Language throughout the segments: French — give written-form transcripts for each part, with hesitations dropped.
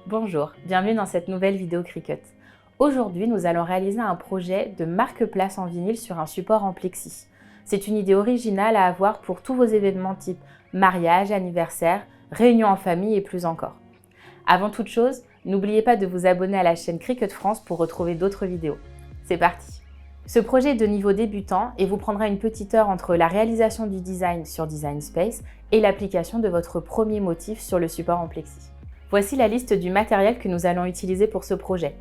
Bonjour, bienvenue dans cette nouvelle vidéo Cricut. Aujourd'hui, nous allons réaliser un projet de marque-place en vinyle sur un support en plexi. C'est une idée originale à avoir pour tous vos événements type mariage, anniversaire, réunion en famille et plus encore. Avant toute chose, n'oubliez pas de vous abonner à la chaîne Cricut France pour retrouver d'autres vidéos. C'est parti! Ce projet est de niveau débutant et vous prendra une petite heure entre la réalisation du design sur Design Space et l'application de votre premier motif sur le support en plexi. Voici la liste du matériel que nous allons utiliser pour ce projet.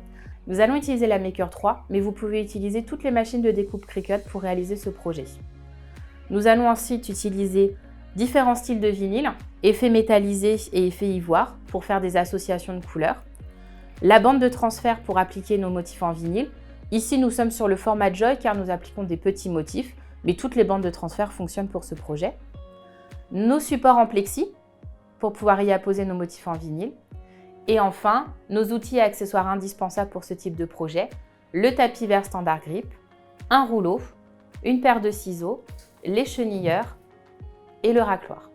Nous allons utiliser la Maker 3, mais vous pouvez utiliser toutes les machines de découpe Cricut pour réaliser ce projet. Nous allons ensuite utiliser différents styles de vinyle, effets métallisés et effets ivoire pour faire des associations de couleurs. La bande de transfert pour appliquer nos motifs en vinyle. Ici, nous sommes sur le format Joy car nous appliquons des petits motifs, mais toutes les bandes de transfert fonctionnent pour ce projet. Nos supports en plexi pour pouvoir y apposer nos motifs en vinyle. Et enfin, nos outils et accessoires indispensables pour ce type de projet, le tapis vert standard grip, un rouleau, une paire de ciseaux, les chenilleurs et le racloir.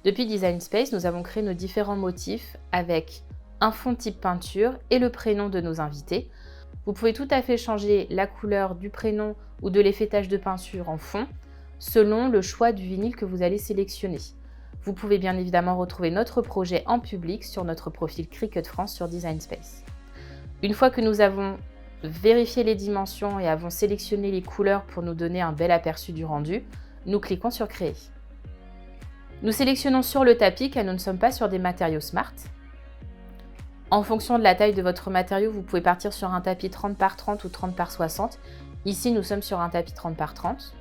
Depuis Design Space, nous avons créé nos différents motifs avec un fond type peinture et le prénom de nos invités. Vous pouvez tout à fait changer la couleur du prénom ou de l'effet tache de peinture en fond selon le choix du vinyle que vous allez sélectionner. Vous pouvez bien évidemment retrouver notre projet en public sur notre profil Cricut France sur Design Space. Une fois que nous avons vérifié les dimensions et avons sélectionné les couleurs pour nous donner un bel aperçu du rendu, nous cliquons sur Créer. Nous sélectionnons sur le tapis car nous ne sommes pas sur des matériaux Smart. En fonction de la taille de votre matériau, vous pouvez partir sur un tapis 30 par 30 ou 30 par 60. Ici, nous sommes sur un tapis 30 par 30.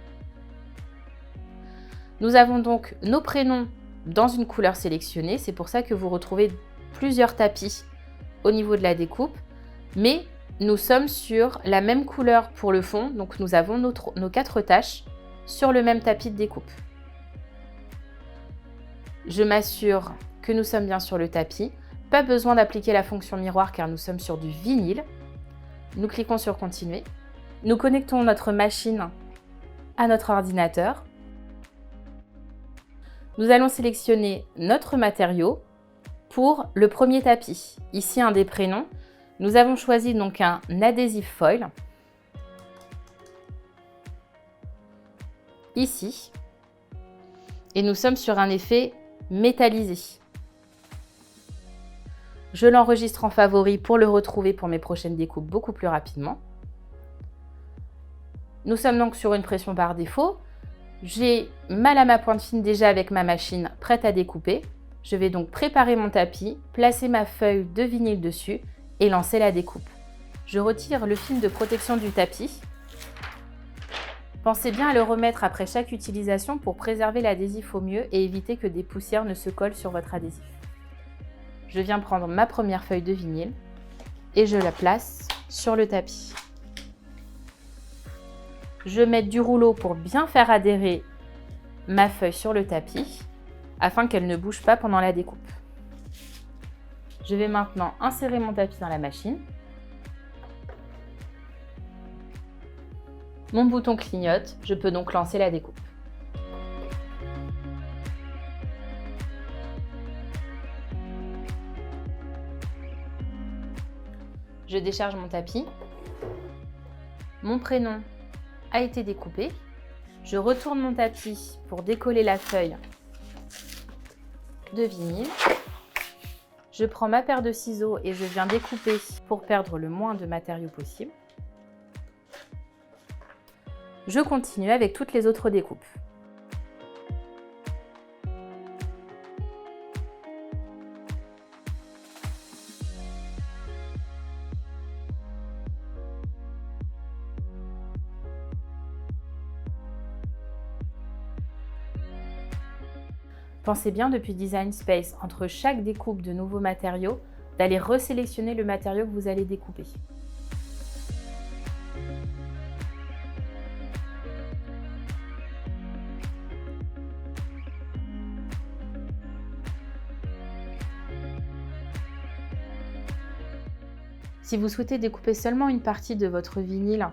Nous avons donc nos prénoms dans une couleur sélectionnée, c'est pour ça que vous retrouvez plusieurs tapis au niveau de la découpe, mais nous sommes sur la même couleur pour le fond, donc nous avons nos 4 taches sur le même tapis de découpe. Je m'assure que nous sommes bien sur le tapis, pas besoin d'appliquer la fonction miroir car nous sommes sur du vinyle. Nous cliquons sur Continuer. Nous connectons notre machine à notre ordinateur. Nous allons sélectionner notre matériau pour le premier tapis. Ici, un des prénoms. Nous avons choisi donc un adhésif foil. Ici. Et nous sommes sur un effet métallisé. Je l'enregistre en favori pour le retrouver pour mes prochaines découpes beaucoup plus rapidement. Nous sommes donc sur une pression par défaut. J'ai ma lame à pointe fine déjà avec ma machine prête à découper. Je vais donc préparer mon tapis, placer ma feuille de vinyle dessus et lancer la découpe. Je retire le film de protection du tapis. Pensez bien à le remettre après chaque utilisation pour préserver l'adhésif au mieux et éviter que des poussières ne se collent sur votre adhésif. Je viens prendre ma première feuille de vinyle et je la place sur le tapis. Je mets du rouleau pour bien faire adhérer ma feuille sur le tapis afin qu'elle ne bouge pas pendant la découpe. Je vais maintenant insérer mon tapis dans la machine. Mon bouton clignote, je peux donc lancer la découpe. Je décharge mon tapis. Mon prénom a été découpé. Je retourne mon tapis pour décoller la feuille de vinyle. Je prends ma paire de ciseaux et je viens découper pour perdre le moins de matériaux possible. Je continue avec toutes les autres découpes. Pensez bien depuis Design Space, entre chaque découpe de nouveaux matériaux, d'aller resélectionner le matériau que vous allez découper. Si vous souhaitez découper seulement une partie de votre vinyle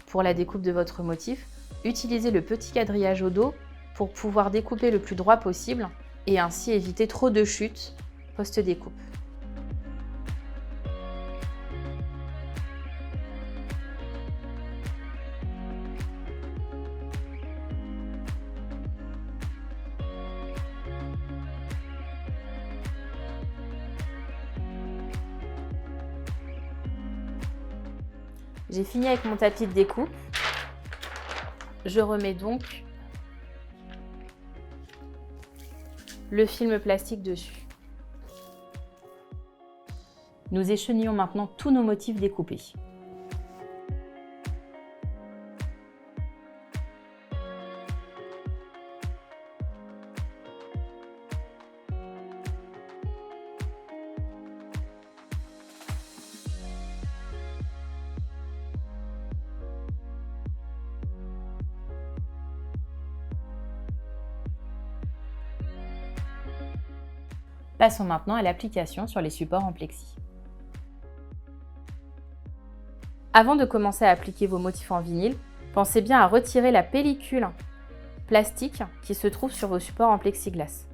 pour la découpe de votre motif, utilisez le petit quadrillage au dos pour pouvoir découper le plus droit possible et ainsi éviter trop de chutes post-découpe. J'ai fini avec mon tapis de découpe. Je remets donc le film plastique dessus. Nous échenillons maintenant tous nos motifs découpés. Passons maintenant à l'application sur les supports en plexi. Avant de commencer à appliquer vos motifs en vinyle, pensez bien à retirer la pellicule plastique qui se trouve sur vos supports en plexiglas.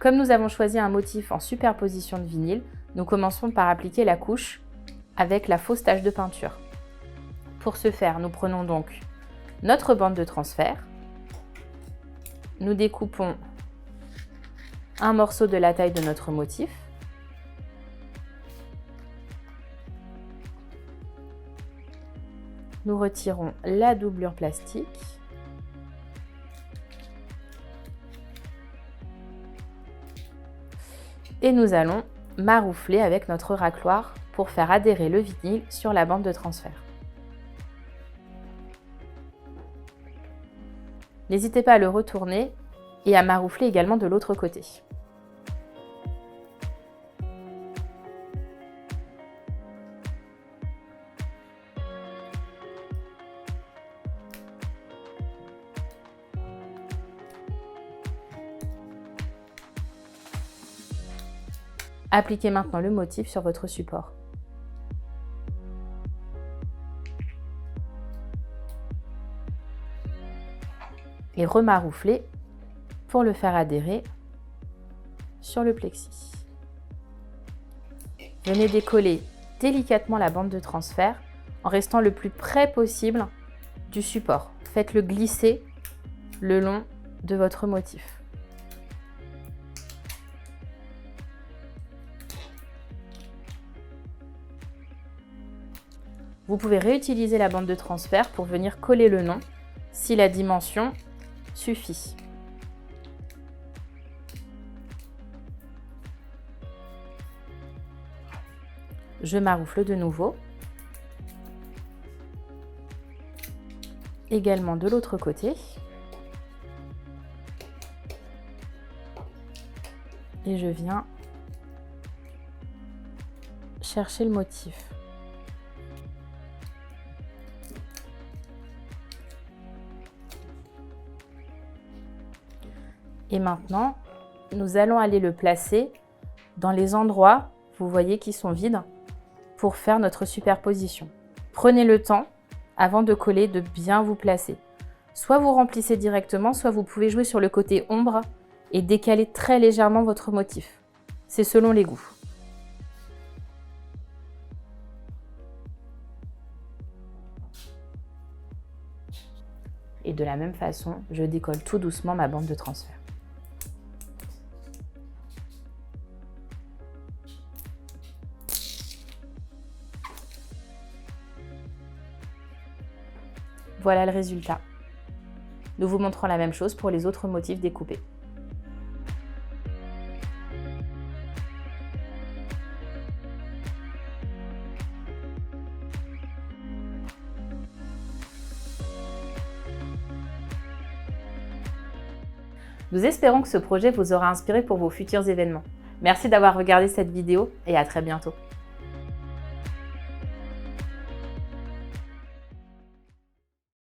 Comme nous avons choisi un motif en superposition de vinyle, nous commençons par appliquer la couche avec la fausse tache de peinture. Pour ce faire, nous prenons donc notre bande de transfert, nous découpons un morceau de la taille de notre motif, nous retirons la doublure plastique et nous allons maroufler avec notre racloir pour faire adhérer le vinyle sur la bande de transfert. N'hésitez pas à le retourner et à maroufler également de l'autre côté. Appliquez maintenant le motif sur votre support. Et remaroufler pour le faire adhérer sur le plexi. Venez décoller délicatement la bande de transfert en restant le plus près possible du support. Faites-le glisser le long de votre motif. Vous pouvez réutiliser la bande de transfert pour venir coller le nom si la dimension suffit. Je maroufle de nouveau. Également de l'autre côté. Et je viens chercher le motif. Et maintenant, nous allons aller le placer dans les endroits, vous voyez, qui sont vides pour faire notre superposition. Prenez le temps, avant de coller, de bien vous placer. Soit vous remplissez directement, soit vous pouvez jouer sur le côté ombre et décaler très légèrement votre motif. C'est selon les goûts. Et de la même façon, je décolle tout doucement ma bande de transfert. Voilà le résultat. Nous vous montrons la même chose pour les autres motifs découpés. Nous espérons que ce projet vous aura inspiré pour vos futurs événements. Merci d'avoir regardé cette vidéo et à très bientôt.